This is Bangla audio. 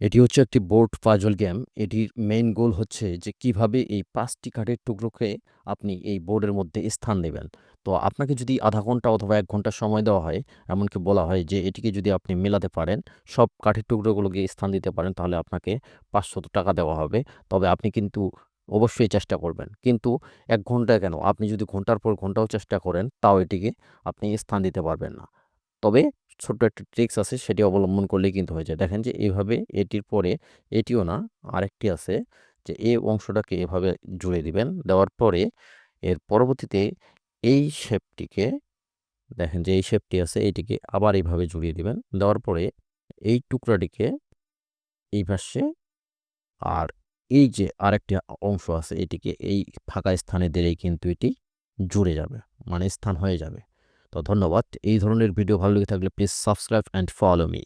এটি হচ্ছে একটি বোর্ড পাজল গেম। এটির মেইন গোল হচ্ছে যে কিভাবে এই ৫টি কাঠের টুকরোকে আপনি এই বোর্ডের মধ্যে স্থান দেবেন। তো আপনাকে যদি ০.৫ ঘন্টা অথবা ১ ঘন্টা সময় দেওয়া হয়, এমনকি বলা হয় যে এটিকে যদি আপনি মেলাতে পারেন, সব কাঠের টুকরোগুলোকে স্থান দিতে পারেন, তাহলে আপনাকে ৳৫০০ দেওয়া হবে। তবে আপনি কিন্তু অবশ্যই চেষ্টা করবেন। কিন্তু ১ ঘন্টা কেন? আপনি যদি ঘন্টার পর ঘন্টাও চেষ্টা করেন, তাও এটিকে আপনি স্থান দিতে পারবেন না। তবে ছোট্ট একটা ট্রিক্স আছে, সেটি অবলম্বন করলেই কিন্তু হয়ে যায়। দেখেন যে এইভাবে এটির পরে এটিও না, আরেকটি আছে যে এই অংশটাকে এভাবে জুড়ে দিবেন। দেওয়ার পরে এর পরবর্তীতে এই শেপটিকে দেখেন যে এই শেপটি আছে, এটিকে আবার এইভাবে জুড়িয়ে দিবেন। দেওয়ার পরে এই টুকরাটিকে এই পাশে, আর এই যে আরেকটি অংশ আছে এটিকে এই ফাঁকা স্থানে দিলেই কিন্তু এটি জুড়ে যাবে, মানে স্থান হয়ে যাবে। তো ধন্যবাদ। এই ধরনের ভিডিও ভালো লেগে থাকলে please subscribe and follow me.